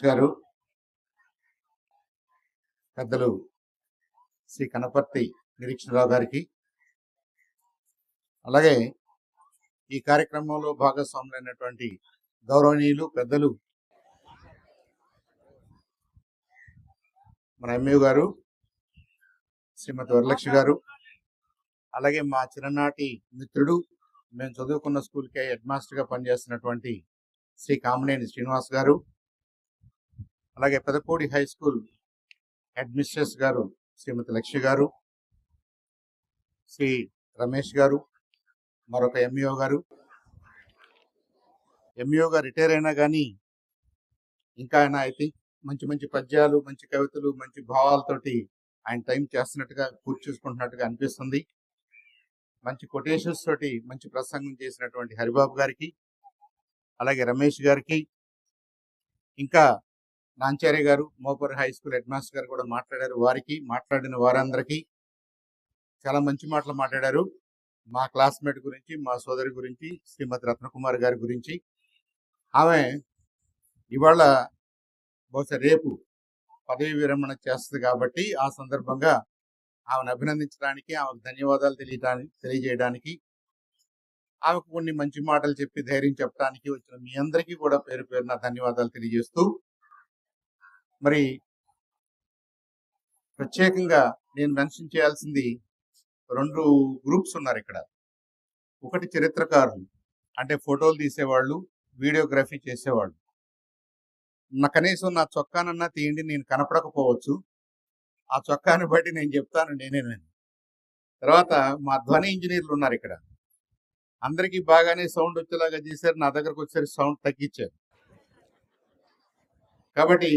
Master గారు, పెద్దలు శ్రీ కనపర్తి నిరీక్షణరావు గారికి, అలాగే ఈ కార్యక్రమంలో భాగస్వాములైనటువంటి గౌరవనీయులు పెద్దలు మన ఎంఏ గారు, శ్రీమతి వరలక్ష్మి గారు, అలాగే మా చిన్ననాటి మిత్రుడు, మేము చదువుకున్న స్కూల్కే హెడ్ మాస్టర్గా పనిచేస్తున్నటువంటి శ్రీ కామినేని శ్రీనివాస్ గారు, అలాగే Pedapudi high school head mistress గారు శ్రీమతి లక్ష్మి గారు, శ్రీ రమేష్ గారు, మరొక ఎంఈఓ గారు. ఎంఈఓగా రిటైర్ అయినా కానీ ఇంకా ఆయన ఐ థింక్ మంచి మంచి పద్యాలు, మంచి కవితలు, మంచి భావాలతోటి ఆయన టైం చేస్తున్నట్టుగా పూర్తి చూసుకుంటున్నట్టుగా అనిపిస్తుంది. మంచి కొటేషన్స్ తోటి మంచి ప్రసంగం చేసినటువంటి హరిబాబు గారికి, అలాగే రమేష్ గారికి, ఇంకా నాంచార్య గారు మోపర్ హై స్కూల్ హెడ్ మాస్టర్ గారు కూడా మాట్లాడారు. వారికి, మాట్లాడిన వారందరికీ చాలా మంచి మాటలు మాట్లాడారు. మా క్లాస్మేట్ గురించి, మా సోదరి గురించి, శ్రీమతి రత్నకుమార్ గారి గురించి. ఆమె ఇవాళ బహుశా రేపు పదవి విరమణ చేస్తుంది కాబట్టి ఆ సందర్భంగా ఆమెను అభినందించడానికి, ఆమెకు ధన్యవాదాలు తెలియజేయడానికి, ఆమెకు కొన్ని మంచి మాటలు చెప్పి ధైర్యం చెప్పడానికి వచ్చిన మీ అందరికీ కూడా పేరు పేరున ధన్యవాదాలు తెలియజేస్తూ, మరి ప్రత్యేకంగా నేను మెన్షన్ చేయాల్సింది 2 గ్రూప్స్ ఉన్నారు ఇక్కడ. ఒకటి చరిత్రకారులు, అంటే ఫోటోలు తీసేవాళ్ళు, వీడియోగ్రఫీ చేసేవాళ్ళు. కనీసం నా చొక్కానన్నా తీయండి, నేను కనపడకపోవచ్చు, ఆ చొక్కాని బట్టి నేను చెప్తాను నేనేనని. తర్వాత మా ధ్వని ఇంజనీర్లు ఉన్నారు ఇక్కడ. అందరికీ బాగానే సౌండ్ వచ్చేలాగా చేశారు, నా దగ్గరకు వచ్చేసరి సౌండ్ తగ్గించారు. కాబట్టి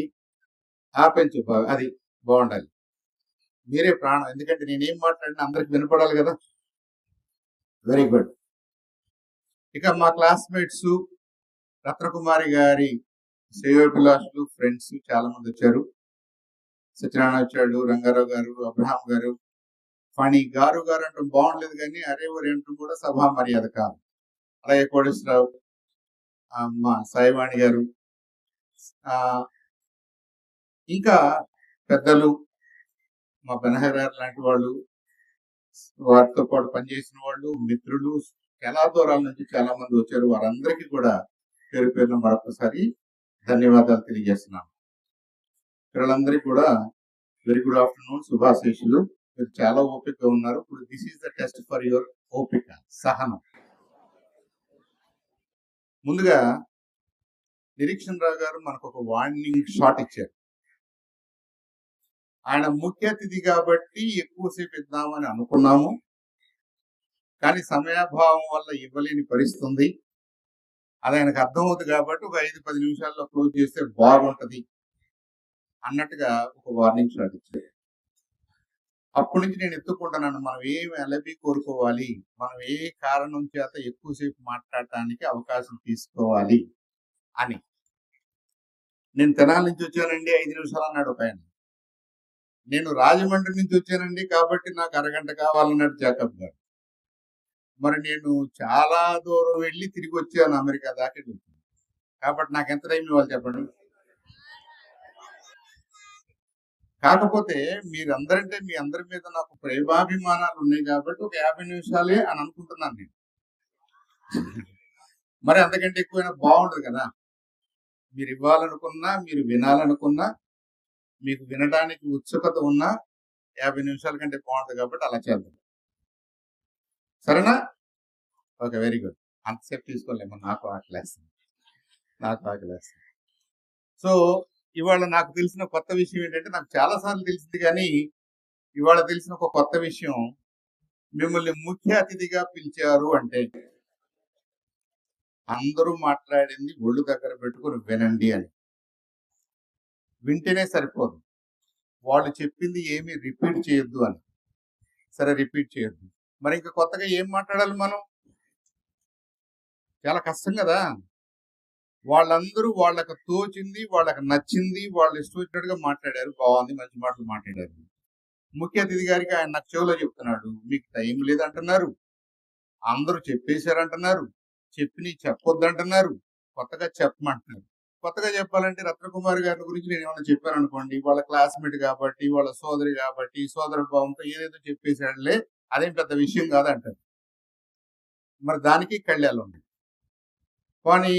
ఆపెంచు అది బాగుండాలి. మీరే ప్రాణం, ఎందుకంటే నేనేం మాట్లాడినా అందరికి వినపడాలి కదా. Very good. ఇక మా క్లాస్మేట్స్, రత్నకుమారి గారి శ్రేయోభిలాషులు, ఫ్రెండ్స్ చాలా మంది వచ్చారు. సత్యనారాయణ వచ్చాడు, రంగారావు గారు, అబ్రహాం గారు, ఫణి గారు అంటూ బాగుండలేదు కానీ అరే ఒరే అంటూ కూడా సభా మర్యాద కాదు. అలాగే కోటేశ్వరరావు, మా సాయివాణి గారు, ఇంకా పెద్దలు మా బెనహరార్ లాంటి వాళ్ళు, వారితో పాటు పనిచేసిన వాళ్ళు, మిత్రులు, చాలా దూరాల నుంచి చాలా మంది వచ్చారు. వారందరికీ కూడా పేరు పేరున మరొకసారి ధన్యవాదాలు తెలియజేస్తున్నాను. పిల్లలందరికీ కూడా వెరీ గుడ్ ఆఫ్టర్నూన్, శుభాశీషులు. మీరు చాలా ఓపికగా ఉన్నారు. ఇప్పుడు this is the test for your ఓపిక, సహనం. ముందుగా నిరీక్షణరావు గారు మనకు ఒక వార్నింగ్ షాట్ ఇచ్చారు. ఆయన ముఖ్య అతిథి కాబట్టి ఎక్కువసేపు ఇద్దామని అనుకున్నాము, కానీ సమయాభావం వల్ల ఇవ్వలేని పరిస్థితి. అది ఆయనకు అర్థమవుతుంది కాబట్టి ఒక 5-10 నిమిషాల్లో క్లోజ్ చేస్తే బాగుంటది అన్నట్టుగా ఒక వార్నింగ్ షాట్ ఇచ్చారు. అప్పటి నుంచి నేను ఎత్తుకుంటున్నాను, మనం ఏమి అలబి కోరుకోవాలి, మనం ఏ కారణం చేత ఎక్కువసేపు మాట్లాడటానికి అవకాశం తీసుకోవాలి అని. నేను తెనాలి నుంచి వచ్చానండి, 5 నిమిషాలు అన్నాడు ఒక ఆయన. నేను రాజమండ్రి నుంచి వచ్చానండి కాబట్టి నాకు అరగంట కావాలన్నాడు జాకబ్ గారు. మరి నేను చాలా దూరం వెళ్ళి తిరిగి వచ్చాను, అమెరికా దాకా వెళ్తాను, కాబట్టి నాకు ఎంత టైం ఇవ్వాలి చెప్పండి. కాకపోతే మీరందరంటే మీ అందరి మీద నాకు ప్రేమాభిమానాలు ఉన్నాయి కాబట్టి ఒక 50 నిమిషాలే అని అనుకుంటున్నాను నేను. మరి అంతకంటే ఎక్కువైనా బాగుండదు కదా. మీరు ఇవ్వాలనుకున్నా, మీరు వినాలనుకున్నా, మీకు వినడానికి ఉత్సుకత ఉన్నా 50 నిమిషాల కంటే బాగుంటుంది కాబట్టి అలా చేద్దాం, సరేనా? Okay, very good. అంతసేపు తీసుకోలేము, నాకు ఆకలేస్తుంది. సో ఇవాళ నాకు తెలిసిన కొత్త విషయం ఏంటంటే, నాకు చాలా సార్లు తెలిసింది కానీ ఇవాళ తెలిసిన ఒక కొత్త విషయం, మిమ్మల్ని ముఖ్య అతిథిగా పిలిచారు అంటే అందరూ మాట్లాడింది ఒళ్ళు దగ్గర పెట్టుకుని వినండి అని. వింటేనే సరిపోదు, వాళ్ళు చెప్పింది ఏమీ రిపీట్ చేయొద్దు అని. సరే, రిపీట్ చేయొద్దు, మరి ఇంకా కొత్తగా ఏం మాట్లాడాలి మనం? చాలా కష్టం కదా. వాళ్ళందరూ వాళ్ళకు తోచింది, వాళ్ళకి నచ్చింది, వాళ్ళు ఇష్టం వచ్చినట్టుగా మాట్లాడారు, బాగుంది, మంచి మాటలు మాట్లాడారు. ముఖ్య అతిథి గారికి ఆయన నాకు చెవిలో చెప్తున్నాడు, మీకు టైం లేదంటున్నారు, అందరూ చెప్పేశారంటున్నారు, చెప్పి చెప్పొద్దు అంటున్నారు, కొత్తగా చెప్పమంటున్నారు. కొత్తగా చెప్పాలంటే రత్నకుమారి గారి గురించి నేను ఏమైనా చెప్పాను అనుకోండి, వాళ్ళ క్లాస్మేట్ కాబట్టి, వాళ్ళ సోదరి కాబట్టి, సోదర భావంతో ఏదేదో చెప్పేసాడులే, అదేం పెద్ద విషయం కాదంటారు. మరి దానికి కళ్యాణం ఉంది. కానీ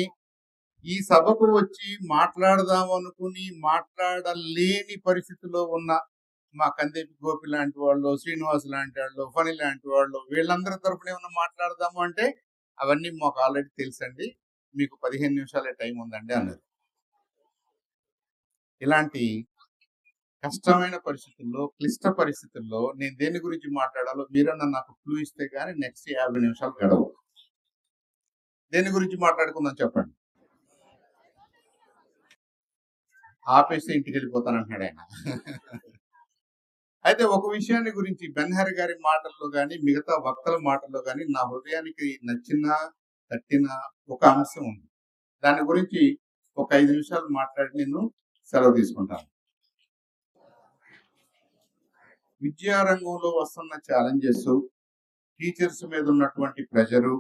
ఈ సభకు వచ్చి మాట్లాడదాం అనుకుని మాట్లాడలేని పరిస్థితిలో ఉన్న మా కందేపి గోపి లాంటి వాళ్ళు, శ్రీనివాస్ లాంటి వాళ్ళు, ఫణి లాంటి వాళ్ళు, వీళ్ళందరి తరపున ఏమన్నా మాట్లాడదాము అంటే అవన్నీ మాకు ఆల్రెడీ తెలుసండి, మీకు 15 నిమిషాలే టైం ఉందండి అన్నారు. ఇలాంటి కష్టమైన పరిస్థితుల్లో, క్లిష్ట పరిస్థితుల్లో నేను దేని గురించి మాట్లాడాలో మీరన్నా నాకు క్లూ ఇస్తే గానీ నెక్స్ట్ 50 నిమిషాలు గడవు. దేని గురించి మాట్లాడుకుందాం చెప్పండి. ఆపేస్తే ఇంటికి వెళ్ళిపోతానంటున్నాడు ఆయన. అయితే ఒక విషయాన్ని గురించి బెన్హర్ గారి మాటల్లో కానీ, మిగతా వక్తల మాటల్లో కానీ నా హృదయానికి నచ్చిన, తట్టిన ఒక అంశం ఉంది. దాని గురించి ఒక 5 నిమిషాలు మాట్లాడి నేను సెలవు తీసుకుంటాను. విద్యారంగంలో వస్తున్న ఛాలెంజెస్, టీచర్స్ మీద ఉన్నటువంటి ప్రెజరు,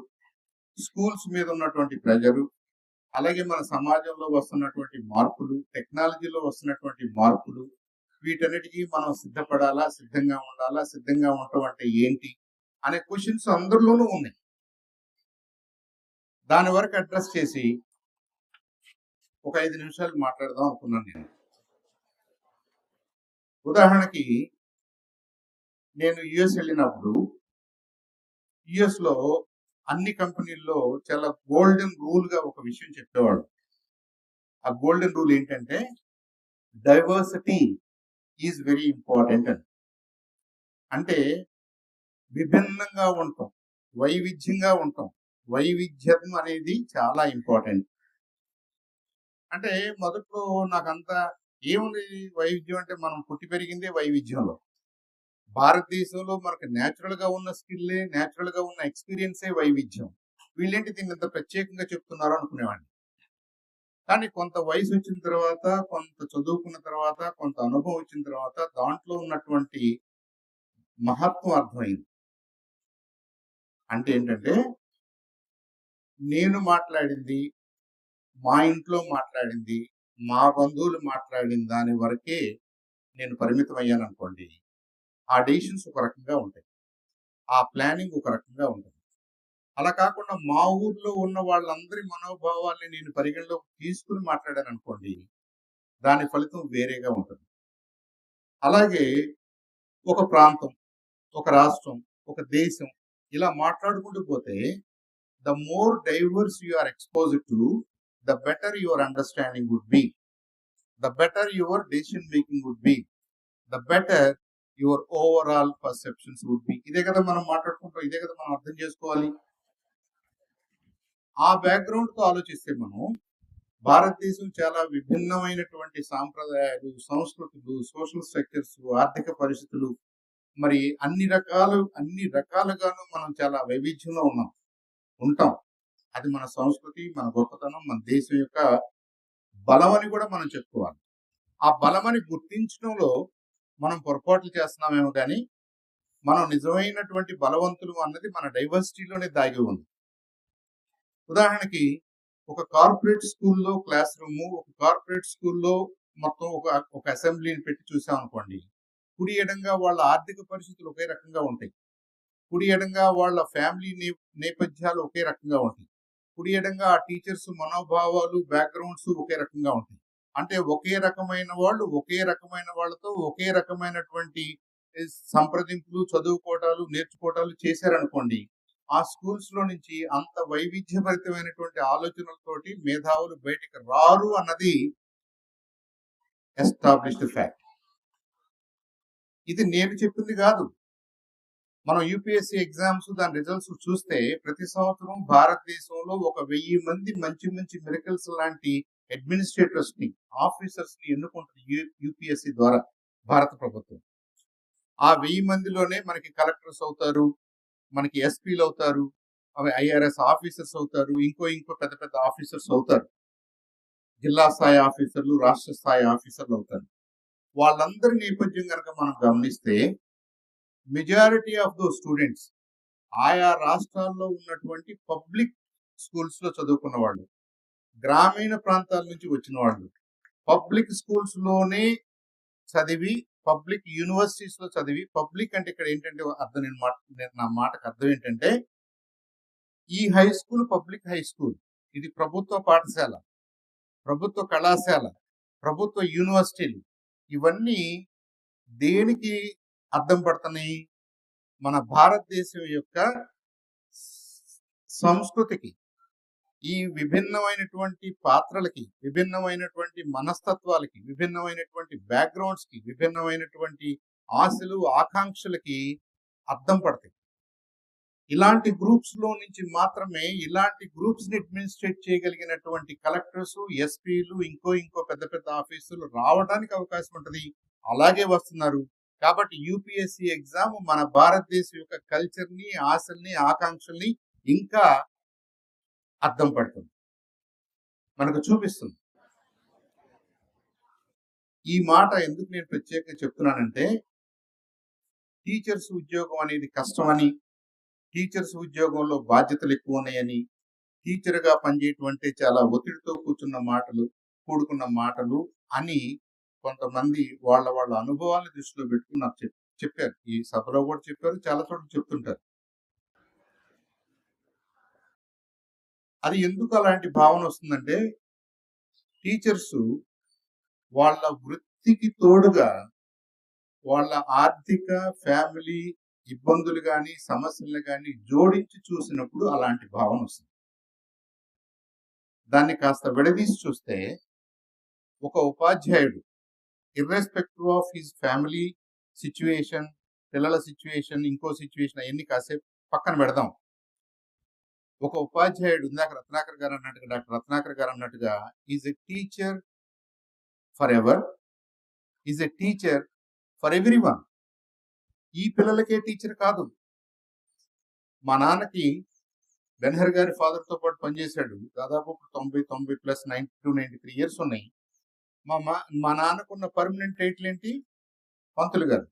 స్కూల్స్ మీద ఉన్నటువంటి ప్రెజరు, అలాగే మన సమాజంలో వస్తున్నటువంటి మార్పులు, టెక్నాలజీలో వస్తున్నటువంటి మార్పులు, వీటన్నిటికీ మనం సిద్ధపడాలా, సిద్ధంగా ఉండాలా, సిద్ధంగా ఉండటం అంటే ఏంటి అనే క్వశ్చన్స్ అందరిలోనూ ఉన్నాయి. దాని వరకు అడ్రస్ చేసి ఒక 5 నిమిషాలు మాట్లాడదాం అనుకున్నాను నేను. ఉదాహరణకి నేను యుఎస్ వెళ్ళినప్పుడు యుఎస్ లో అన్ని కంపెనీల్లో చాలా గోల్డెన్ రూల్ గా ఒక విషయం చెప్పేవాడు. ఆ గోల్డెన్ రూల్ ఏంటంటే డైవర్సిటీ ఈజ్ వెరీ ఇంపార్టెంట్ అని. అంటే విభిన్నంగా ఉంటాం, వైవిధ్యంగా ఉంటాం, వైవిధ్యం అనేది చాలా ఇంపార్టెంట్. అంటే మొదట్లో నాకంతా ఏముంది వైవిధ్యం అంటే, మనం పుట్టి పెరిగిందే వైవిధ్యంలో. భారతదేశంలో మనకు న్యాచురల్ గా ఉన్న స్కిల్లే, న్యాచురల్ గా ఉన్న ఎక్స్పీరియన్సే వైవిధ్యం. వీళ్ళేంటి దీన్ని ఇంత ప్రత్యేకంగా చెప్తున్నారు అనుకునేవాడిని. కానీ కొంత వయసు వచ్చిన తర్వాత, కొంత చదువుకున్న తర్వాత, కొంత అనుభవం వచ్చిన తర్వాత దాంట్లో ఉన్నటువంటి మహత్వం అర్థమైంది. అంటే ఏంటంటే, నేను మాట్లాడింది, మా ఇంట్లో మాట్లాడింది, మా బంధువులు మాట్లాడిన దాని వరకే నేను పరిమితం అయ్యాను అనుకోండి, ఆ డెసిషన్స్ ఒక రకంగా ఉంటాయి, ఆ ప్లానింగ్ ఒక రకంగా ఉంటుంది. అలా కాకుండా మా ఊర్లో ఉన్న వాళ్ళందరి మనోభావాల్ని నేను పరిగణలోకి తీసుకుని మాట్లాడాను అనుకోండి, దాని ఫలితం వేరేగా ఉంటుంది. అలాగే ఒక ప్రాంతం, ఒక రాష్ట్రం, ఒక దేశం ఇలా మాట్లాడుకుంటూ పోతే the more diverse you are exposed to, the better your understanding would be, the better your decision making would be, the better your overall perceptions would be. ఇదే కదా మనం మాట్లాడుకుంటాం, ఇదే కదా మనం అర్థం చేసుకోవాలి. ఆ బ్యాక్గ్రౌండ్ తో ఆలోచిస్తే మనం భారతదేశం చాలా విభిన్నమైనటువంటి సాంప్రదాయాలు, సంస్కృతులు, సోషల్ స్ట్రక్చర్స్, ఆర్థిక పరిస్థితులు, మరి అన్ని రకాలుగాను మనం చాలా వైవిధ్యంలో ఉంటాం. అది మన సంస్కృతి, మన గొప్పతనం, మన దేశం యొక్క బలం అని కూడా మనం చెప్పుకోవాలి. ఆ బలమని గుర్తించడంలో మనం పొరపాట్లు చేస్తున్నామేమో కానీ, మనం నిజమైనటువంటి బలవంతులు అన్నది మన డైవర్సిటీలోనే దాగి ఉంది. ఉదాహరణకి ఒక కార్పొరేట్ స్కూల్లో క్లాస్ రూమ్, ఒక కార్పొరేట్ స్కూల్లో మొత్తం ఒక అసెంబ్లీని పెట్టి చూసాం అనుకోండి, కుడి ఎడంగా వాళ్ళ ఆర్థిక పరిస్థితులు ఒకే రకంగా ఉంటాయి, కుడి ఎడంగా వాళ్ళ ఫ్యామిలీ నేపథ్యాలు ఒకే రకంగా ఉంటాయి, కుడి ఎడంగా ఆ టీచర్స్ మనోభావాలు, బ్యాక్గ్రౌండ్స్ ఒకే రకంగా ఉంటాయి. అంటే ఒకే రకమైన వాళ్ళు, ఒకే రకమైన వాళ్ళతో ఒకే రకమైనటువంటి సంప్రదింపులు, చదువుకోవటాలు, నేర్చుకోవటాలు చేశారనుకోండి, ఆ స్కూల్స్ లో నుంచి అంత వైవిధ్యభరితమైనటువంటి ఆలోచనలతోటి మేధావులు బయటికి రారు అన్నది ఎస్టాబ్లిష్డ్ ఫ్యాక్ట్. ఇది నేను చెప్పింది కాదు. మనం యూపీఎస్సీ ఎగ్జామ్స్ దాని రిజల్ట్స్ చూస్తే ప్రతి సంవత్సరం భారతదేశంలో 1000 మంది మంచి మంచి మిరకల్స్ లాంటి అడ్మినిస్ట్రేటర్స్ ని, ఆఫీసర్స్ ని ఎన్నుకుంటుంది యూపీఎస్సీ ద్వారా భారత ప్రభుత్వం. ఆ 1000 మందిలోనే మనకి కలెక్టర్స్ అవుతారు, మనకి ఎస్పీలు అవుతారు, అవి ఐఆర్ఎస్ ఆఫీసర్స్ అవుతారు, ఇంకో పెద్ద పెద్ద ఆఫీసర్స్ అవుతారు, జిల్లా స్థాయి ఆఫీసర్లు, రాష్ట్ర స్థాయి ఆఫీసర్లు అవుతారు. వాళ్ళందరి నేపథ్యం కనుక మనం గమనిస్తే మెజారిటీ ఆఫ్ దో స్టూడెంట్స్ ఆయా రాష్ట్రాల్లో ఉన్నటువంటి పబ్లిక్ స్కూల్స్ లో చదువుకున్న వాళ్ళు, గ్రామీణ ప్రాంతాల నుంచి వచ్చిన వాళ్ళు పబ్లిక్ స్కూల్స్ లోనే చదివి పబ్లిక్ యూనివర్సిటీస్ లో చదివి, పబ్లిక్ అంటే ఇక్కడ ఏంటంటే అర్థం నా మాటకు అర్థం ఏంటంటే ఈ high school public high school, ఇది ప్రభుత్వ పాఠశాల, ప్రభుత్వ కళాశాల, ప్రభుత్వ యూనివర్సిటీలు, ఇవన్నీ దేనికి అర్థం పడుతున్నాయి? మన భారతదేశం యొక్క సంస్కృతికి, ఈ విభిన్నమైనటువంటి పాత్రలకి, విభిన్నమైనటువంటి మనస్తత్వాలకి, విభిన్నమైనటువంటి బ్యాక్గ్రౌండ్స్ కి, విభిన్నమైనటువంటి ఆశలు ఆకాంక్షలకి అర్థం పడతాయి. ఇలాంటి గ్రూప్స్ లో నుంచి మాత్రమే ఇలాంటి గ్రూప్స్ ని అడ్మినిస్ట్రేట్ చేయగలిగినటువంటి కలెక్టర్స్, ఎస్పీలు, ఇంకో పెద్ద పెద్ద ఆఫీసులు రావడానికి అవకాశం ఉంటుంది. అలాగే వస్తున్నారు. కాబట్టి యూపీఎస్సీ ఎగ్జామ్ మన భారతదేశం యొక్క కల్చర్ ని, ఆశల్ని, ఆకాంక్షల్ని ఇంకా అర్థం పడుతుంది, మనకు చూపిస్తుంది. ఈ మాట ఎందుకు నేను ప్రత్యేకంగా చెప్తున్నానంటే, టీచర్స్ ఉద్యోగం అనేది కష్టమని, టీచర్స్ ఉద్యోగంలో బాధ్యతలు ఎక్కువ ఉన్నాయని, టీచర్గా పనిచేయటం అంటే చాలా ఒత్తిడితో కూడుకున్న మాటలు అని కొంతమంది వాళ్ళ అనుభవాలను దృష్టిలో పెట్టుకుని నాకు చెప్పారు. ఈ సభలో కూడా చెప్పారు, చాలా చోట్ల చెప్తుంటారు. అది ఎందుకు అలాంటి భావన వస్తుందంటే, టీచర్స్ వాళ్ళ వృత్తికి తోడుగా వాళ్ళ ఆర్థిక, ఫ్యామిలీ ఇబ్బందులు కానీ, సమస్యలు కానీ జోడించి చూసినప్పుడు అలాంటి భావన వస్తుంది. దాన్ని కాస్త విడదీసి చూస్తే, ఒక ఉపాధ్యాయుడు irrespective of his family situation, పిల్లల సిచ్యువేషన్, ఇంకో సిచ్యువేషన్, అవన్నీ కాసేపు పక్కన పెడదాం. ఒక ఉపాధ్యాయుడు ఇందాక డాక్టర్ రత్నాకర్ గారు అన్నట్టుగా is a teacher for ever, is a teacher for everyone. ఈ పిల్లలకే టీచర్ కాదు. మా నాన్నకి బెన్హర్ గారి ఫాదర్ తో పాటు పనిచేశాడు. దాదాపు 90 ప్లస్ 92-93 ఇయర్స్ ఉన్నాయి. మా నాన్నకున్న పర్మనెంట్ టైటిల్ ఏంటి? పంతులు గారు.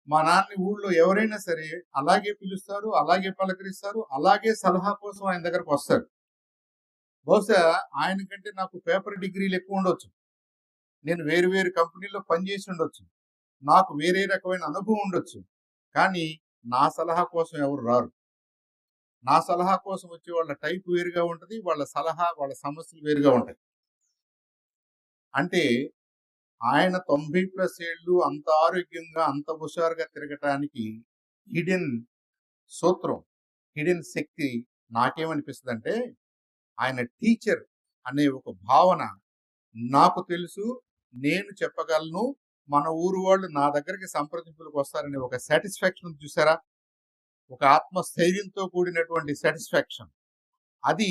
మా నాన్న ఊళ్ళో ఎవరైనా సరే అలాగే పిలుస్తారు, అలాగే పలకరిస్తారు, అలాగే సలహా కోసం ఆయన దగ్గరకు వస్తారు. బహుశా ఆయన కంటే నాకు పేపర్ డిగ్రీలు ఎక్కువ ఉండొచ్చు, నేను వేరు వేరు కంపెనీల్లో పనిచేసి ఉండొచ్చు, నాకు వేరే రకమైన అనుభవం ఉండొచ్చు, కానీ నా సలహా కోసం ఎవరు రారు. నా సలహా కోసం వచ్చే వాళ్ళ టైప్ వేరుగా ఉంటుంది, వాళ్ళ సలహా, వాళ్ళ సమస్యలు వేరుగా ఉంటాయి. అంటే ఆయన 90+ ఏళ్ళు అంత ఆరోగ్యంగా, అంత హుషారుగా తిరగటానికి హిడెన్ సూత్రం, హిడెన్ శక్తి నాకేమనిపిస్తుంది అంటే, ఆయన టీచర్ అనే ఒక భావన నాకు తెలుసు, నేను చెప్పగలను, మన ఊరు వాళ్ళు నా దగ్గరికి సంప్రదింపులకు వస్తారనే ఒక సాటిస్ఫాక్షన్ చూసారా? ఒక ఆత్మస్థైర్యంతో కూడినటువంటి సాటిస్ఫాక్షన్, అది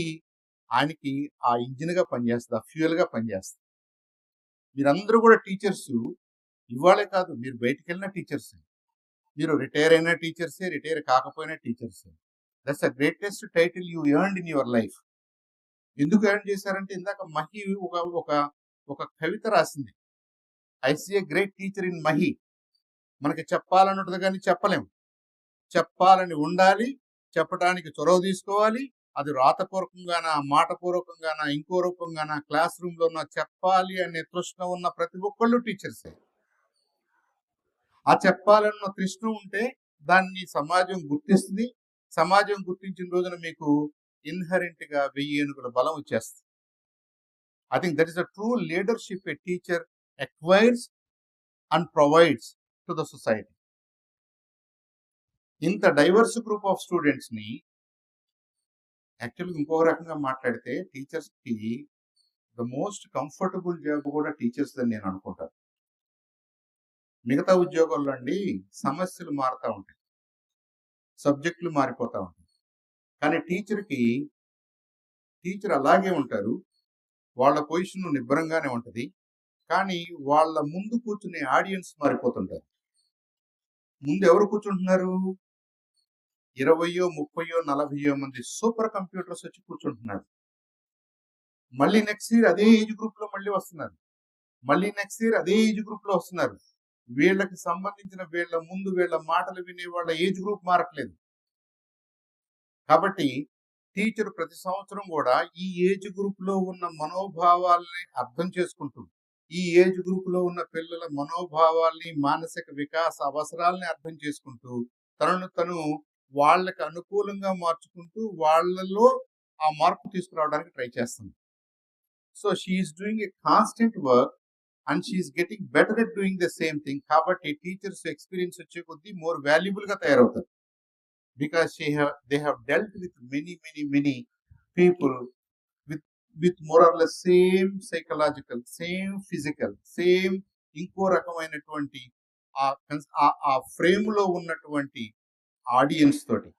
ఆయనకి ఆ ఇంజిన్ గా పనిచేస్తుంది, ఆ ఫ్యూయల్ గా పనిచేస్తుంది. మీరందరూ కూడా టీచర్స్, ఇవాళే కాదు, మీరు బయటికి వెళ్ళిన టీచర్సే, మీరు రిటైర్ అయిన టీచర్సే, రిటైర్ కాకపోయినా టీచర్సే. That's the greatest title you earned in your life. ఎందుకు ఎర్న్ చేశారంటే, ఇందాక మహి ఒక కవిత రాసింది, I see a great teacher in Mahi. మనకి చెప్పాలని ఉంటుంది కానీ చెప్పలేము. చెప్పాలని ఉండాలి, చెప్పడానికి చొరవ తీసుకోవాలి. అది రాతపూర్వకంగానా, మాటపూర్వకంగానా, ఇంకో రూపంగానా, క్లాస్ రూమ్ లో చెప్పాలి అనే తృష్ణ ఉన్న ప్రతి ఒక్కళ్ళు టీచర్సే. ఆ చెప్పాలన్న తృష్ణ ఉంటే దాన్ని సమాజం గుర్తిస్తుంది. సమాజం గుర్తించిన రోజున మీకు ఇన్హరెంట్ గా 1000 ఏనుగుల బలం వచ్చేస్తుంది. I think that is the true leadership a teacher acquires and provides to the society. ఇంత డైవర్స్ గ్రూప్ ఆఫ్ స్టూడెంట్స్ ని, యాక్చువల్గా ఇంకో రకంగా మాట్లాడితే టీచర్స్ కి ద మోస్ట్ కంఫర్టబుల్ జాబ్ కూడా టీచర్స్ అని నేను అనుకుంటాను. మిగతా ఉద్యోగాల్లో అండి సమస్యలు మారుతూ ఉంటాయి, సబ్జెక్టులు మారిపోతూ ఉంటాయి, కానీ టీచర్ అలాగే ఉంటారు, వాళ్ళ పొజిషన్ నిబ్బరంగానే ఉంటుంది, కానీ వాళ్ళ ముందు కూర్చునే ఆడియన్స్ మారిపోతుంటారు. ముందు ఎవరు కూర్చుంటున్నారు? 20, 30, 40 మంది సూపర్ కంప్యూటర్స్ వచ్చి కూర్చుంటున్నారు. మళ్ళీ నెక్స్ట్ ఇయర్ అదే ఏజ్ గ్రూప్ లో మళ్ళీ వస్తున్నారు, మళ్ళీ నెక్స్ట్ ఇయర్ అదే ఏజ్ గ్రూప్ లో వస్తున్నారు. వీళ్ళకి సంబంధించిన వీళ్ళ మాటలు వినే వాళ్ళ ఏజ్ గ్రూప్ మారట్లేదు. కాబట్టి టీచర్ ప్రతి సంవత్సరం కూడా ఈ ఏజ్ గ్రూప్ లో ఉన్న మనోభావాల్ని అర్థం చేసుకుంటూ, ఈ ఏజ్ గ్రూప్ లో ఉన్న పిల్లల మనోభావాల్ని, మానసిక వికాస అవసరాలని అర్థం చేసుకుంటూ, తనను తను వాళ్ళకి అనుకూలంగా మార్చుకుంటూ వాళ్ళలో ఆ మార్పు తీసుకురావడానికి ట్రై చేస్తుంది. So she's doing a constant work and she's getting better at doing the same thing. కాబట్టి టీచర్స్ ఎక్స్పీరియన్స్ వచ్చే కొద్దీ మోర్ వాల్యుబుల్ గా తయారవుతారు. Because they have dealt with many people with more or less same psychological, same physical, same ఇంకో రకమైనటువంటి ఆ frame లో ఉన్నటువంటి ఆడియన్స్ తోటి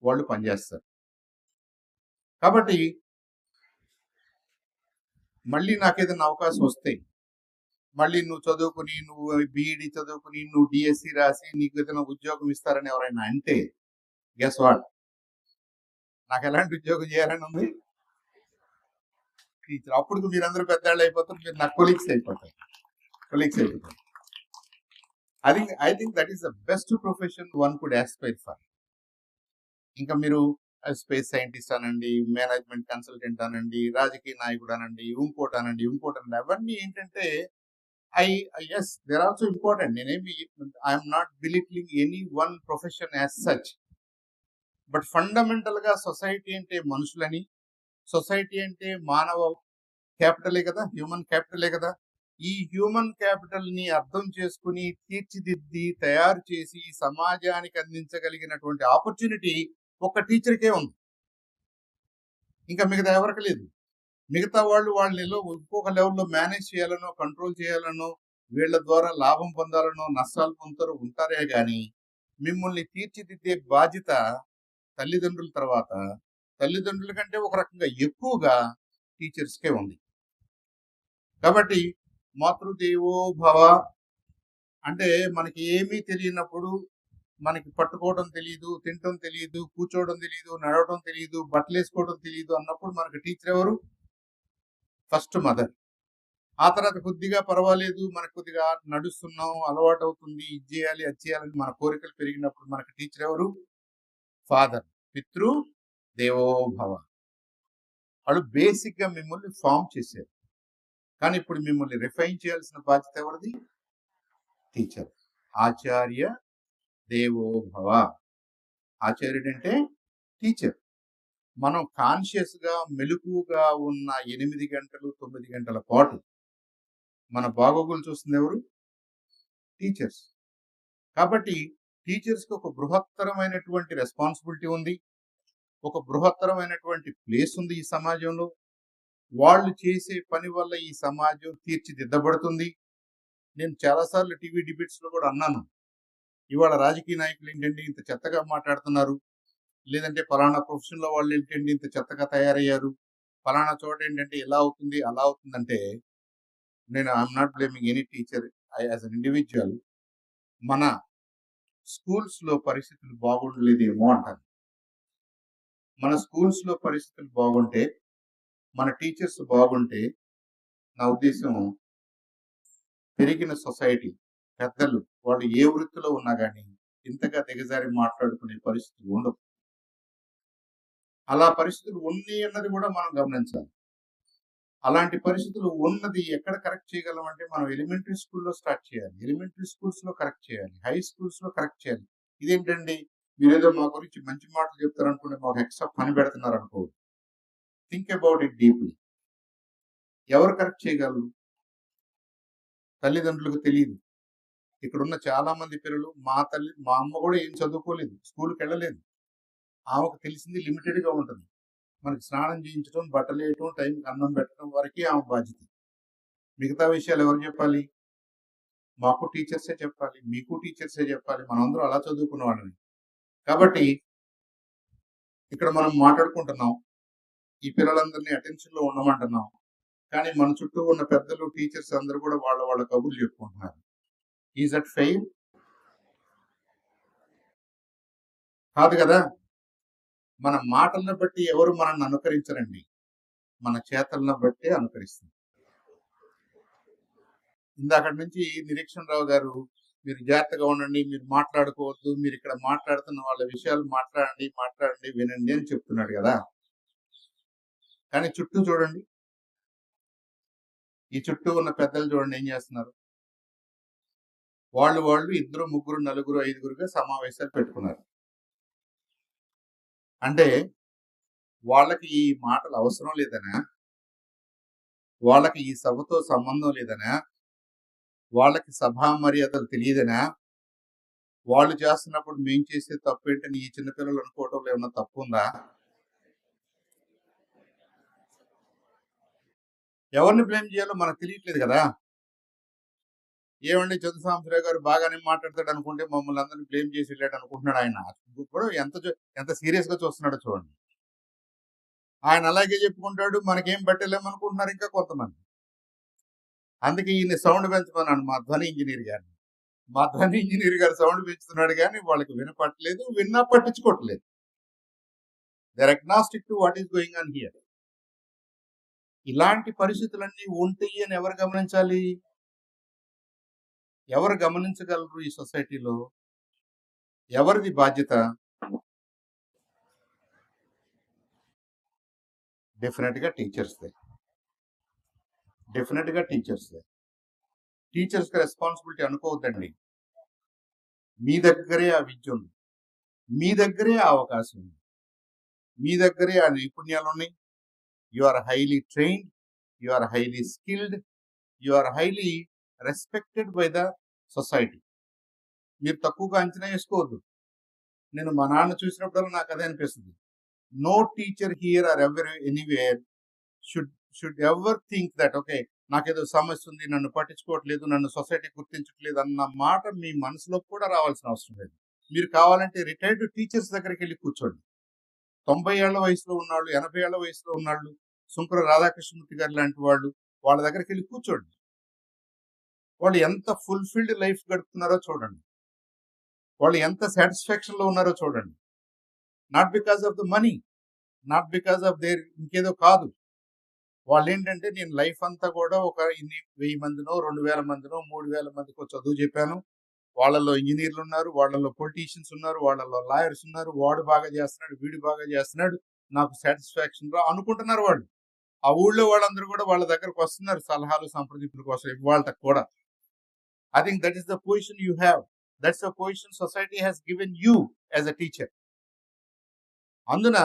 వాళ్ళు పనిచేస్తారు. కాబట్టి మళ్ళీ నాకేదైనా అవకాశం వస్తే, మళ్ళీ నువ్వు చదువుకుని, నువ్వు బీఈడి చదువుకుని, నువ్వు డిఎస్సి రాసి నీకు ఏదైనా ఉద్యోగం ఇస్తారని ఎవరైనా అంటే, గెస్ వాట్, నాకు ఎలాంటి ఉద్యోగం చేయాలని ఉంది? టీచర్. అప్పుడు మీరందరూ పెద్దవాళ్ళు అయిపోతారు, మీరు నా కొలీగ్స్ అయిపోతారు. I think that is the best profession one could Aspire for. ఇంకా మీరు స్పేస్ సైంటిస్ట్ అనండి, మేనేజ్మెంట్ కన్సల్టెంట్ అనండి, రాజకీయ నాయకుడు అనండి, ఇంకోటి అనండి, అవన్నీ ఏంటంటే yes, they're also important. I'm not belittling any one profession as such. But fundamental గా సొసైటీ అంటే మనుషులని, సొసైటీ అంటే మానవ క్యాపిటలే కదా, హ్యూమన్ క్యాపిటలే కదా. ఈ హ్యూమన్ క్యాపిటల్ ని అర్థం చేసుకుని, తీర్చిదిద్ది, తయారు చేసి సమాజానికి అందించగలిగినటువంటి ఆపర్చునిటీ ఒక టీచర్కే ఉంది, ఇంకా మిగతా ఎవరికి లేదు. మిగతా వాళ్ళని ఇంకొక లెవెల్లో మేనేజ్ చేయాలనో, కంట్రోల్ చేయాలనో, వీళ్ళ ద్వారా లాభం పొందాలనో, నష్టాలు ఉంటారే గాని మిమ్మల్ని తీర్చిదిద్దే బాధ్యత తల్లిదండ్రుల తర్వాత, తల్లిదండ్రుల కంటే ఒక రకంగా ఎక్కువగా టీచర్స్కే ఉంది. కాబట్టి మాతృదేవో భవ అంటే మనకి ఏమీ తెలియనప్పుడు, మనకి పట్టుకోవడం తెలియదు, తినటం తెలియదు, కూర్చోవడం తెలియదు, నడవడం తెలియదు, బట్టలు వేసుకోవడం తెలియదు అన్నప్పుడు మనకి టీచర్ ఎవరు? First mother. ఆ తర్వాత కొద్దిగా పర్వాలేదు, మనకు కొద్దిగా నడుస్తున్నాం, అలవాటు అవుతుంది, ఇది చేయాలి, అది చేయాలని మన కోరికలు పెరిగినప్పుడు మనకి టీచర్ ఎవరు? ఫాదర్. పితృ దేవో భవ. వాళ్ళు బేసిక్ గా మిమ్మల్ని ఫామ్ చేశారు. కానీ ఇప్పుడు మిమ్మల్ని రిఫైన్ చేయాల్సిన బాధ్యత ఎవరిది? టీచర్. ఆచార్య దేవో భవ. ఆచార్యుడు అంటే టీచర్. మనం కాన్షియస్ గా, మెలకుగా ఉన్న 8 గంటలు 9 గంటల పాటు మన బాగోగులు చూస్తుంది ఎవరు? టీచర్స్. కాబట్టి టీచర్స్ కి ఒక బృహత్తరమైనటువంటి రెస్పాన్సిబిలిటీ ఉంది, ఒక బృహత్తరమైనటువంటి ప్లేస్ ఉంది ఈ సమాజంలో. వాళ్ళు చేసే పని వల్ల ఈ సమాజం తీర్చిదిద్దబడుతుంది. నేను చాలాసార్లు టీవీ డిబేట్స్ లో కూడా అన్నాను, ఇవాళ రాజకీయ నాయకులు ఏంటంటే ఇంత చెత్తగా మాట్లాడుతున్నారు, లేదంటే ఫలానా ప్రొఫెషన్ లో వాళ్ళు ఏంటంటే ఇంత చెత్తగా తయారయ్యారు, ఫలానా చోట ఏంటంటే ఇలా అవుతుంది, అలా అవుతుందంటే, నేను I'm not blaming any teacher. As an individual, మన స్కూల్స్ లో పరిస్థితులు బాగుండలేదేమో అంటారు. మన స్కూల్స్ లో పరిస్థితులు బాగుంటే, మన టీచర్స్ బాగుంటే, నా ఉద్దేశం పెరిగిన సొసైటీ, పెద్దలు వాళ్ళు ఏ వృత్తిలో ఉన్నా కానీ ఇంతగా దిగజారి మాట్లాడుకునే పరిస్థితులు ఉండవు. అలా పరిస్థితులు ఉన్నాయి అన్నది కూడా మనం గమనించాలి. అలాంటి పరిస్థితులు ఉన్నది ఎక్కడ కరెక్ట్ చేయగలం అంటే, మనం ఎలిమెంటరీ స్కూల్లో స్టార్ట్ చేయాలి, ఎలిమెంటరీ స్కూల్స్ లో కరెక్ట్ చేయాలి, హై స్కూల్స్ లో కరెక్ట్ చేయాలి. ఇదేంటండి మీరేదో మా గురించి మంచి మాటలు చెప్తారనుకుంటే మాకు ఎక్స్ట్రా పని పెడుతున్నారు అనుకో. Think about it deeply. ఎవరు కరెక్ట్ చేయగలరు? తల్లిదండ్రులకు తెలియదు. ఇక్కడున్న చాలా మంది పిల్లలు, మా అమ్మ కూడా ఏం చదువుకోలేదు, స్కూల్కి వెళ్ళలేదు, ఆమెకు తెలిసింది లిమిటెడ్ గా ఉంటుంది. మనకి స్నానం చేయించడం, బట్టలు వేయటం, టైంకి అన్నం పెట్టడం వరకే ఆమె బాధ్యత. మిగతా విషయాలు ఎవరు చెప్పాలి? మాకు టీచర్సే చెప్పాలి, మీకు టీచర్సే చెప్పాలి. మనందరూ అలా చదువుకున్న వాళ్ళని. కాబట్టి ఇక్కడ మనం మాట్లాడుకుంటున్నాం, ఈ పిల్లలందరినీ అటెన్షన్ లో ఉండమంటున్నాం, కానీ మన చుట్టూ ఉన్న పెద్దలు, టీచర్స్ అందరూ కూడా వాళ్ళ కబుర్లు చెప్పుకుంటున్నారు. Is that fail? కాదు కదా. మన మాటలను బట్టి ఎవరు మనల్ని అనుకరించరండి, మన చేతలను బట్టే అనుకరిస్తుంది. ఇందాక నుంచి నిరీక్షణ రావు గారు మీరు జాగ్రత్తగా ఉండండి, మీరు మాట్లాడుకోవద్దు, మీరు ఇక్కడ మాట్లాడుతున్న వాళ్ళ విషయాలు మాట్లాడండి, వినండి అని చెప్తున్నాడు కదా. కానీ చుట్టూ చూడండి, ఈ చుట్టూ ఉన్న పెద్దలు చూడండి ఏం చేస్తున్నారు. వాళ్ళు ఇద్దరు, ముగ్గురు, నలుగురు, ఐదుగురుగా సమావేశాలు పెట్టుకున్నారు. అంటే వాళ్ళకి ఈ మాటలు అవసరం లేదనా, వాళ్ళకి ఈ సభతో సంబంధం లేదనా, వాళ్ళకి సభా మర్యాదలు తెలియదనా, వాళ్ళు చేస్తున్నప్పుడు మేం చేసే తప్పు ఏంటని ఈ చిన్నపిల్లలు అనుకోవటంలో ఏమన్నా తప్పు ఉందా? ఎవరిని బ్లేమ్ చేయాలో మనకు తెలియట్లేదు కదా. ఏమండి చంద్రశేఖరరావు గారు బాగానే మాట్లాడతాడు అనుకుంటే మమ్మల్ని అందరినీ బ్లేమ్ చేసి వెళ్ళాడు అనుకుంటున్నాడు ఆయన. ఇప్పుడు ఎంత సీరియస్ గా చూస్తున్నాడో చూడండి. ఆయన అలాగే చెప్పుకుంటాడు, మనకేం పెట్టలేమనుకుంటున్నారు ఇంకా కొంతమంది. అందుకే ఈయన సౌండ్ పెంచమన్నాను మా ధ్వని ఇంజనీర్ గారిని. మా ధ్వని ఇంజనీర్ గారు సౌండ్ పెంచుతున్నాడు కానీ వాళ్ళకి వినపట్టలేదు, విన్నా పట్టించుకోవట్లేదు. They are agnostic to what is going on here. ఇలాంటి పరిస్థితులన్నీ ఉంటాయి అని ఎవరు గమనించాలి? ఎవరు గమనించగలరు ఈ సొసైటీలో? ఎవరిది బాధ్యత? డెఫినెట్ గా టీచర్స్దే. టీచర్స్ కి రెస్పాన్సిబిలిటీ అనుకోవద్దండి. మీ దగ్గరే ఆ విద్య ఉంది, మీ దగ్గరే ఆ అవకాశం ఉంది, మీ దగ్గరే ఆ నైపుణ్యాలు ఉన్నాయి. You are highly trained, you are highly skilled, you are highly respected by the society. మీరు తక్కువగా అంచనా వేసుకోవద్దు. నేను మా నాన్న చూసినప్పుడల్లా నాకు అదే అనిపిస్తుంది. No teacher here or ever anywhere should ever think that okay నాకేదో సమస్య ఉంది, నన్ను పట్టించుకోవట్లేదు, నన్ను సొసైటీ గుర్తించట్లేదు అన్న మాట మీ మనసులో కూడా రావాల్సిన అవసరం లేదు. మీరు కావాలంటే రిటైర్డ్ టీచర్స్ దగ్గరికి వెళ్ళి కూర్చోండి. 90 ఏళ్ల వయసులో ఉన్నాళ్ళు, 80 ఏళ్ల వయసులో ఉన్నాళ్ళు, సుంకర రాధాకృష్ణమూర్తి గారు లాంటి వాళ్ళు, వాళ్ళ దగ్గరికి వెళ్ళి కూర్చోండి. వాళ్ళు ఎంత ఫుల్ఫిల్డ్ లైఫ్ గడుపుతున్నారో చూడండి, వాళ్ళు ఎంత సాటిస్ఫాక్షన్ లో ఉన్నారో చూడండి. Not because of the money, not because of their ఇంకేదో కాదు. వాళ్ళు ఏంటంటే నేను లైఫ్ అంతా కూడా ఒక 1000 మందినో 2000 మందినో 3000 మందికో చదువు చెప్పాను, వాళ్ళలో ఇంజనీర్లు ఉన్నారు, వాళ్ళలో పొలిటీషియన్స్ ఉన్నారు, వాళ్ళలో లాయర్స్ ఉన్నారు, వాడు బాగా చేస్తున్నాడు, వీడు బాగా చేస్తున్నాడు, నాకు సాటిస్ఫాక్షన్ రా అనుకుంటున్నారు వాళ్ళు. ఆ ఊళ్ళో వాళ్ళందరూ కూడా వాళ్ళ దగ్గరకు వస్తున్నారు సలహాలు సంప్రదింపుల కోసం ఇవాళ కూడా. I think that is the position you have, that's the position society has given you as a teacher. అందున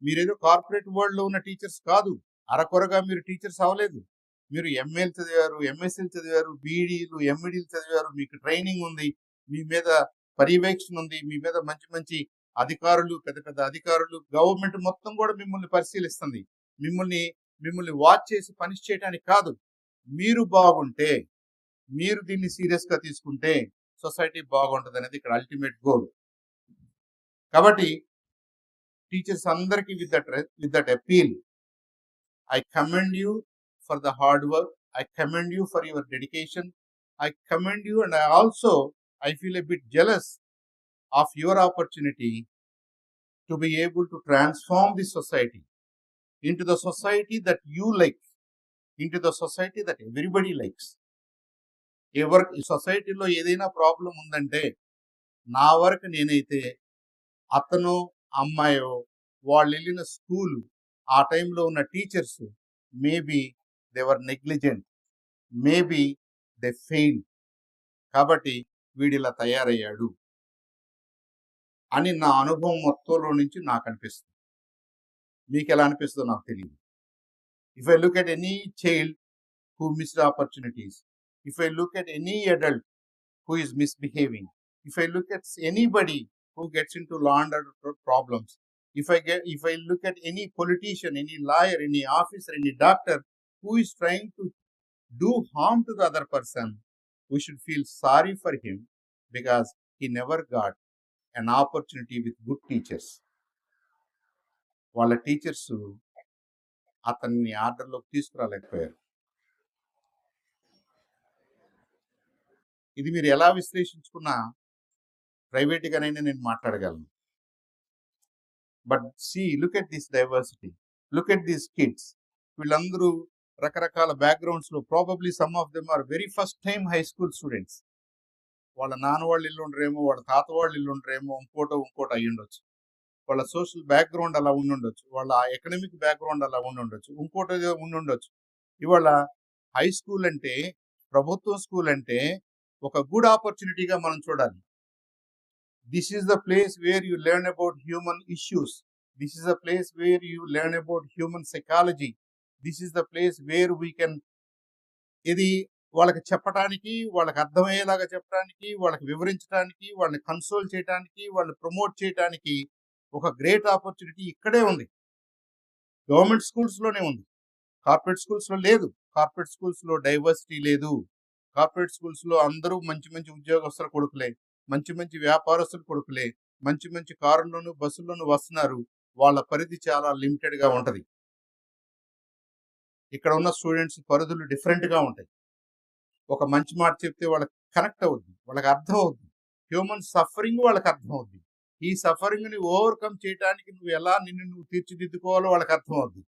మీరేదో కార్పొరేట్ వరల్డ్ లో ఉన్న టీచర్స్ కాదు, అరకొరగా మీరు టీచర్స్ అవ్వలేదు. మీరు ఎంఏలు చదివారు, ఎంఎస్సీలు చదివారు, బీఈడీలు, ఎంఈడీలు చదివారు, మీకు ట్రైనింగ్ ఉంది, మీ మీద పర్యవేక్షణ ఉంది, మీ మీద మంచి మంచి అధికారులు, పెద్ద పెద్ద అధికారులు, గవర్నమెంట్ మొత్తం కూడా మిమ్మల్ని పరిశీలిస్తుంది. మిమ్మల్ని వాచ్ చేసి పనిష్ చేయడానికి కాదు. మీరు బాగుంటే, మీరు దీన్ని సీరియస్ గా తీసుకుంటే సొసైటీ బాగుంటుంది అనేది ఇక్కడ అల్టిమేట్ గోల్. కాబట్టి టీచర్స్ అందరికీ with that appeal, I commend you for the hard work. I commend you for your dedication. I commend you, and I feel a bit jealous of your opportunity to be able to transform this society into the society that you like, into the society that everybody likes. ఈ సొసైటీలో ఏదైనా problem ఉందంటే నా వరకు నేనైతే అతను అమ్మాయో వాళ్ళు వెళ్ళిన స్కూల్ ఆ టైంలో ఉన్న teachers maybe they were negligent, maybe they fail, కాబట్టి వీడిలా తయారయ్యాడు అని నా అనుభవం మొత్తంలో నుంచి నాకు అనిపిస్తుంది. మీకు ఎలా అనిపిస్తుందో నాకు తెలియదు. If I look at any child who missed opportunities, if I look at any adult who is misbehaving, if I look at anybody who gets into law and order problems, if I look at any politician, any lawyer, any officer, any doctor who is trying to do harm to the other person, we should feel sorry for him because he never got an opportunity with good teachers. వాళ్ళ teachers అతన్ని ఆర్డర్లోకి తీసుకురాలేకపోయారు. ఇది మీరు ఎలా విశ్లేషించుకున్నా ప్రైవేట్గానైనా నేను మాట్లాడగలను. But look at this diversity, look at these kids. వీళ్ళందరూ రకరకాల బ్యాక్గ్రౌండ్స్ లో, probably some of them are very first time high school students. వాళ్ళ నాన్న వాళ్ళ ఇల్లు ఉండరేమో, వాళ్ళ తాత వాళ్ళ ఇల్లు ఉండరేమో, ఇంకోటి అయ్యి ఉండొచ్చు. వాళ్ళ సోషల్ బ్యాక్గ్రౌండ్ అలా ఉండుండొచ్చు, వాళ్ళ ఎకనామిక్ బ్యాక్గ్రౌండ్ అలా ఉండుండొచ్చు, ఇంకోటి ఏదో ఉండుండొచ్చు. ఇవాళ హై స్కూల్ అంటే, ప్రభుత్వం స్కూల్ అంటే ఒక గుడ్ ఆపర్చునిటీగా మనం చూడాలి. This is the place where you learn about human issues. This is the place where you learn about human psychology. This is the place where we can, ఇది వాళ్ళకి చెప్పడానికి, వాళ్ళకి అర్థమయ్యేలాగా చెప్పడానికి, వాళ్ళకి వివరించడానికి, వాళ్ళని కన్సోల్ చేయడానికి, వాళ్ళని ప్రమోట్ చేయడానికి ఒక గ్రేట్ ఆపర్చునిటీ ఇక్కడే ఉంది. గవర్నమెంట్ స్కూల్స్ లోనే ఉంది, కార్పొరేట్ స్కూల్స్ లో లేదు. కార్పొరేట్ స్కూల్స్ లో డైవర్సిటీ లేదు. కార్పొరేట్ స్కూల్స్ లో అందరూ మంచి మంచి ఉద్యోగస్తుల కొడుకులే, మంచి మంచి వ్యాపారస్తుల కొడుకులే, మంచి మంచి కారుల్లోనూ బస్సుల్లోనూ వస్తున్నారు. వాళ్ళ పరిధి చాలా లిమిటెడ్ గా ఉంటది. ఇక్కడ ఉన్న స్టూడెంట్స్ పరిధులు డిఫరెంట్ గా ఉంటాయి. ఒక మంచి మాట చెప్తే వాళ్ళకి కనెక్ట్ అవుద్ది, వాళ్ళకి అర్థం అవుద్ది. హ్యూమన్ సఫరింగ్ వాళ్ళకి అర్థం అవుద్ది. ఈ సఫరింగ్ ని ఓవర్కమ్ చేయడానికి నువ్వు ఎలా నిన్ను నువ్వు తీర్చిదిద్దుకోవాలో వాళ్ళకి అర్థం అవుద్ది.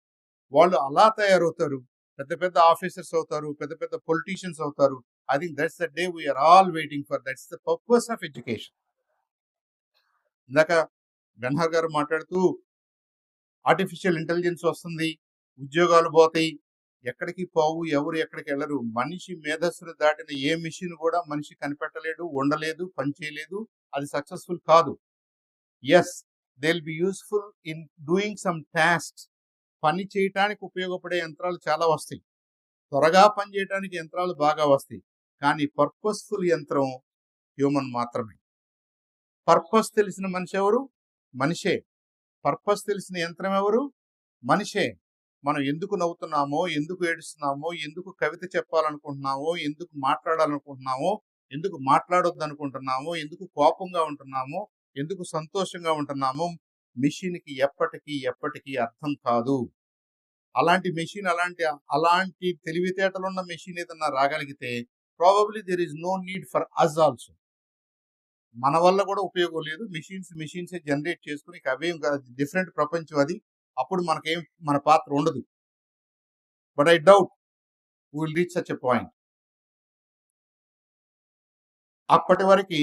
వాళ్ళు అలా తయారవుతారు, పెద్ద పెద్ద ఆఫీసర్స్ అవుతారు, పెద్ద పెద్ద పొలిటీషియన్స్ అవుతారు. I think that's the day we're all waiting for. That's the purpose of education. ఇందాక గన్హర్ గారు మాట్లాడుతూ ఆర్టిఫిషియల్ ఇంటెలిజెన్స్ వస్తుంది, ఉద్యోగాలు పోతాయి. ఎక్కడికి పోవు, ఎవరు ఎక్కడికి వెళ్ళరు. మనిషి మేధస్సును దాటిన ఏ మిషన్ కూడా మనిషి కనిపెట్టలేడు, ఉండలేదు, పనిచేయలేదు. అది సక్సెస్ఫుల్ కాదు. Yes, they will be useful in doing some tasks. పని చేయటానికి ఉపయోగపడే యంత్రాలు చాలా వస్తాయి, త్వరగా పని చేయడానికి యంత్రాలు బాగా వస్తాయి. కానీ పర్పస్ఫుల్ యంత్రం హ్యూమన్ మాత్రమే. పర్పస్ తెలిసిన మనిషి ఎవరు? మనిషే. పర్పస్ తెలిసిన యంత్రం ఎవరు? మనిషే. మనం ఎందుకు నవ్వుతున్నామో, ఎందుకు ఏడుస్తున్నామో, ఎందుకు కవిత చెప్పాలనుకుంటున్నామో, ఎందుకు మాట్లాడాలనుకుంటున్నామో, ఎందుకు మాట్లాడొద్దు అనుకుంటున్నామో, ఎందుకు కోపంగా ఉంటున్నామో, ఎందుకు సంతోషంగా ఉంటున్నామో మిషన్కి ఎప్పటికీ అర్థం కాదు. అలాంటి మెషిన్, అలాంటి తెలివితేటలున్న మెషిన్ ఏదన్నా రాగలిగితే probably there is no need for us also. మన వల్ల కూడా ఉపయోగం లేదు. మెషిన్సే జనరేట్ చేసుకుని అవేం డిఫరెంట్ ప్రపంచం అది. అప్పుడు మన పాత్ర ఉండదు. But I doubt will reach such a point. అప్పటి వరకు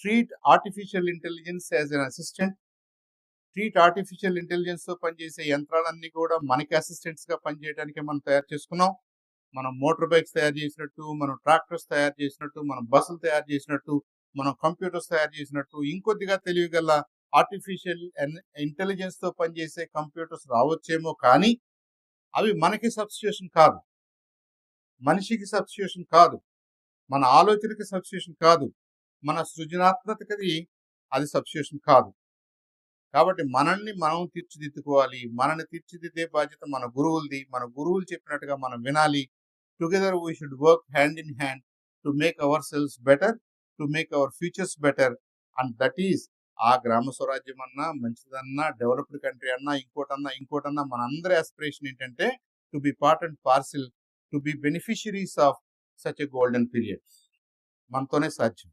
treat artificial intelligence as an assistant. Treat artificial intelligence తో పనిచేసే యంత్రాలన్నీ కూడా మనకి అసిస్టెంట్స్ గా పనిచేయడానికి మనం తయారు చేసుకున్నాం. మనం మోటార్ బైక్స్ తయారు చేసినట్టు, మనం ట్రాక్టర్స్ తయారు చేసినట్టు, మనం బస్సులు తయారు చేసినట్టు, మనం కంప్యూటర్స్ తయారు చేసినట్టు, ఇంకొద్దిగా తెలివిగల ఆర్టిఫిషియల్ ఇంటెలిజెన్స్ తో పనిచేసే కంప్యూటర్స్ రావచ్చేమో, కానీ అవి మనకి సబ్స్టిట్యూషన్ కాదు, మనిషికి సబ్స్టిట్యూషన్ కాదు, మన ఆలోచనకి సబ్స్టిట్యూషన్ కాదు, మన సృజనాత్మకతకి అది సబ్స్టిట్యూషన్ కాదు. కాబట్టి మనల్ని మనం తీర్చిదిద్దుకోవాలి. మనల్ని తీర్చిదిద్దే బాధ్యత మన గురువులది. మన గురువులు చెప్పినట్టుగా మనం వినాలి. Together we should work hand in hand to make our cells better, to make our futures better. And that is, ఆ గ్రామ స్వరాజ్యం అన్నా, మంచిదన్నా, డెవలప్డ్ కంట్రీ అన్నా, ఇంకోటన్నా మనందరి ఆస్పిరేషన్ ఏంటంటే to be part and parcel, to be beneficiaries of such a golden period. మనతోనే సాధ్యం.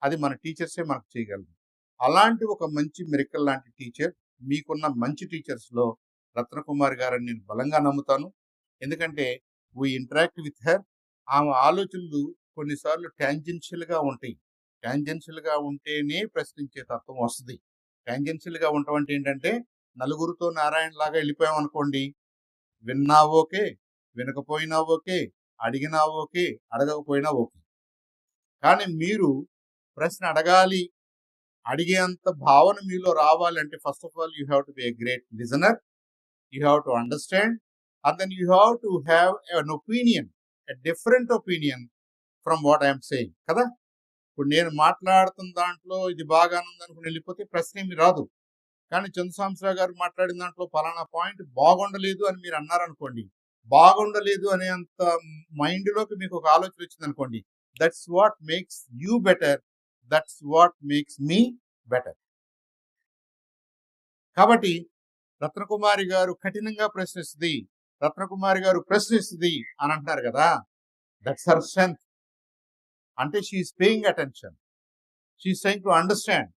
అది మన టీచర్సే మనకు చేయగలరు. అలాంటి ఒక మంచి మిరకల్ లాంటి టీచర్ మీకున్న మంచి టీచర్స్లో రత్నకుమారి గారని నేను బలంగా నమ్ముతాను. ఎందుకంటే వీ ఇంటరాక్ట్ విత్ హర్. ఆమె ఆలోచనలు కొన్నిసార్లు ట్యాంజెన్షియల్గా ఉంటాయి. ట్యాంజెన్షియల్గా ఉంటేనే ప్రశ్నించే తత్వం వస్తుంది. ట్యాంజెన్షియల్గా ఉండటం అంటే ఏంటంటే, నలుగురితో నారాయణ లాగా వెళ్ళిపోయాం అనుకోండి, విన్నా ఓకే, వినకపోయినా ఓకే, అడిగినా ఓకే, అడగకపోయినా ఓకే. కానీ మీరు ప్రశ్న అడగాలి, అడిగేంత భావన మీలో రావాలంటే first of all you have to be a great listener, you have to understand, and then you have to have an opinion, a different opinion from what I'm saying కదా. ఇప్పుడు నేను మాట్లాడుతున్న దాంట్లో ఇది బాగానే ఉంది అనుకుని వెళ్ళిపోతే ప్రశ్న ఏమి రాదు. కానీ చంద్రశేఖరరావు గారు మాట్లాడిన దాంట్లో పలానా పాయింట్ బాగుండలేదు అని మీరు అన్నారనుకోండి, బాగుండలేదు అనే అంత మైండ్లోకి మీకు ఒక ఆలోచన వచ్చింది అనుకోండి, that's what makes you better, that's what makes me better. కాబట్టి రత్నకుమారి గారు కఠినంగా ప్రశ్నిస్తుంది, రత్నకుమారి గారు ప్రశ్నిస్తుంది అని అంటున్నారు కదా, దట్స్ హర్ స్ట్రెంగ్త్. అంటే she's paying attention, she's trying to understand.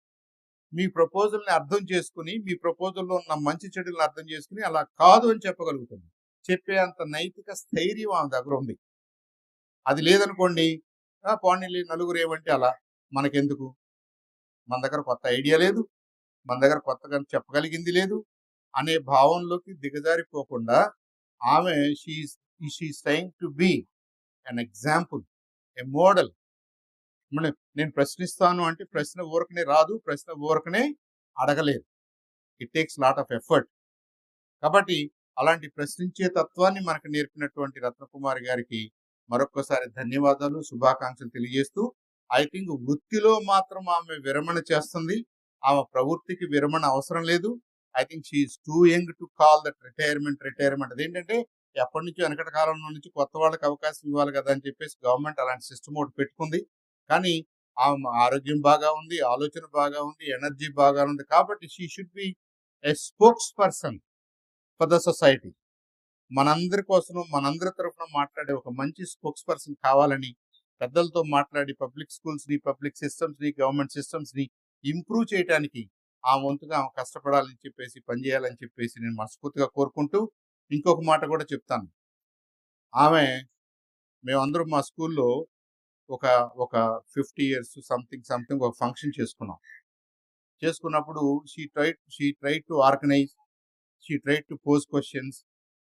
మీ ప్రపోజల్ని అర్థం చేసుకుని, మీ ప్రపోజల్లో ఉన్న మంచి చెడులను అర్థం చేసుకుని అలా కాదు అని చెప్పగలుగుతుంది. చెప్పే అంత నైతిక స్థైర్యం ఆమె దగ్గర ఉంది. అది లేదనుకోండి, పోనీలే నలుగురు ఏమంటే అలా, మనకెందుకు, మన దగ్గర కొత్త ఐడియా లేదు, మన దగ్గర కొత్తగా చెప్పగలిగింది లేదు అనే భావంలోకి దిగజారిపోకుండా ఆమె she's trying to be an example, a model. నేను ప్రశ్నిస్తాను అంటే ప్రశ్న ఊరకనే రాదు, ప్రశ్న ఊరకనే అడగలేదు. It takes lot of effort. కాబట్టి అలాంటి ప్రశ్నించే తత్వాన్ని మనకు నేర్పినటువంటి రత్నకుమారి గారికి మరొక్కసారి ధన్యవాదాలు, శుభాకాంక్షలు తెలియజేస్తూ, ఐ థింక్ వృత్తిలో మాత్రం ఆమె విరమణ చేస్తుంది. ఆమె ప్రవృత్తికి విరమణ అవసరం లేదు. I think she's too young to call that retirement. అదేంటంటే ఎప్పటి నుంచో వెనకటి కాలంలో నుంచి కొత్త వాళ్ళకి అవకాశం ఇవ్వాలి కదా అని చెప్పేసి గవర్నమెంట్ అలాంటి సిస్టమ్ ఒకటి పెట్టుకుంది. కానీ ఆమె ఆరోగ్యం బాగా ఉంది, ఆలోచన బాగా ఉంది, ఎనర్జీ బాగా ఉంది. కాబట్టి she should be a spokes person for the society. మనందరి కోసం, మనందరి తరఫున మాట్లాడే ఒక మంచి స్పోక్స్ పర్సన్ కావాలని, పెద్దలతో మాట్లాడి పబ్లిక్ స్కూల్స్ని, పబ్లిక్ సిస్టమ్స్ని, గవర్నమెంట్ సిస్టమ్స్ని ఇంప్రూవ్ చేయడానికి ఆ వంతుగా ఆమె కష్టపడాలని చెప్పేసి, పనిచేయాలని చెప్పేసి నేను మనస్ఫూర్తిగా కోరుకుంటూ, ఇంకొక మాట కూడా చెప్తాను. మేమందరం మా స్కూల్లో ఒక ఒక 50 years సంథింగ్ ఒక ఫంక్షన్ చేసుకున్నప్పుడు she tried to organise, she tried to pose questions.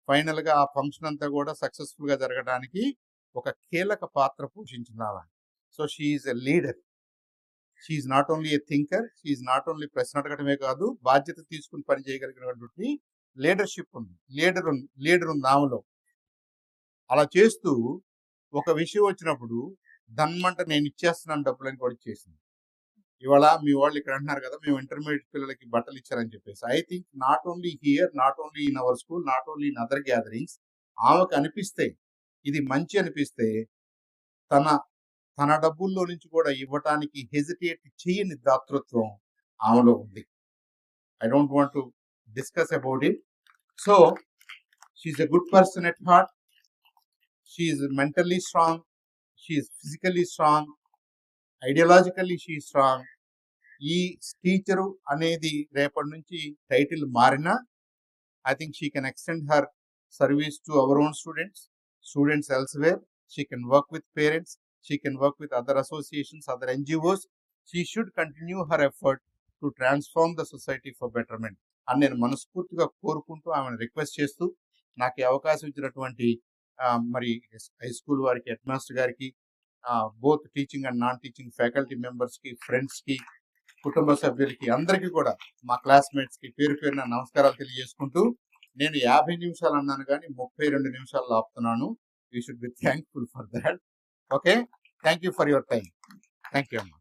ఫైనల్గా ఆ ఫంక్షన్ అంతా కూడా సక్సెస్ఫుల్గా జరగడానికి ఒక కీలక పాత్ర పోషించినావా. So she's a leader. She's not only a thinker, she's not only ప్రశ్న అడగడమే కాదు, బాధ్యత తీసుకుని పని చేయగలిగినటువంటి లీడర్షిప్ ఉంది, లీడర్ ఉంది ఆమెలో. అలా చేస్తూ ఒక విషయం వచ్చినప్పుడు దన్మంట నేను ఇచ్చేస్తున్నాను డబ్బులని కూడా ఇచ్చేసింది. ఇవాళ మీ వాళ్ళు ఇక్కడ అంటున్నారు కదా, మేము ఇంటర్మీడియట్ పిల్లలకి బట్టలు ఇచ్చారని చెప్పేసి. I think not only here, not only in our school, not only in other gatherings, ఆమెకు అనిపిస్తే, ఇది మంచి అనిపిస్తే తన డబ్బుల్లో నుంచి కూడా ఇవ్వటానికి హెజిటేట్ చేయని దాతృత్వం ఆమెలో ఉంది. I don't want to discuss about it. So she's a good person at heart. She's mentally strong, she's physically strong, ideologically she strong. ఈ టీచరు అనేది రేపటి నుంచి టైటిల్ మారినా I think she can extend her service to our own students elsewhere. She can work with parents, she can work with other associations, other NGOs. She should continue her effort to transform the society for betterment అని నేను మనస్ఫూర్తిగా కోరుకుంటూ, ఆమెను request చేస్తూ, నాకు ఈ అవకాశం ఇచ్చినటువంటి మరి హై స్కూల్ వారికి, హెడ్ మాస్టర్ గారికి, both teaching and non teaching faculty మెంబర్స్కి, ఫ్రెండ్స్కి, కుటుంబ సభ్యులకి, అందరికీ కూడా, మా క్లాస్మేట్స్కి పేరు పేరున నమస్కారాలు తెలియజేసుకుంటూ, నేను 50 నిమిషాలు అన్నాను కానీ 32 నిమిషాలు ఆపుతున్నాను. You should be thankful for that. Okay, thank you for your time. Thank you అమ్మా.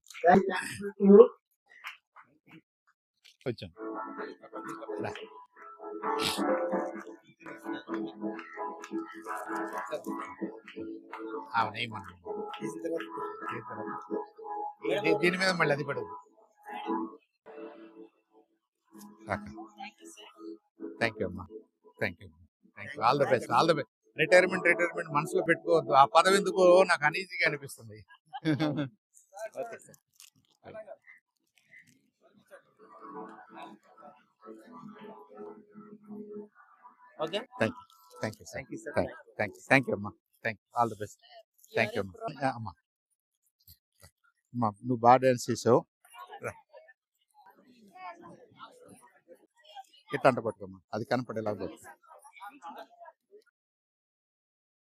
కొంచెం దీని మీద మళ్ళీ అది పడదు. థ్యాంక్ యూ అమ్మా, thank you, all the best. Retirement మనసులో పెట్టుకోవద్దు, ఆ పదవి ఎందుకో నాకు అనీజీగా అనిపిస్తుంది. Okay sir. Okay, thank you అమ్మా, thank you, all the best. Thank you అమ్మా. నువ్వు బాగా డాన్స్ చేసావు, ఇట్లా అంట పట్టుకోమ్మా, అది కనపడేలాగా.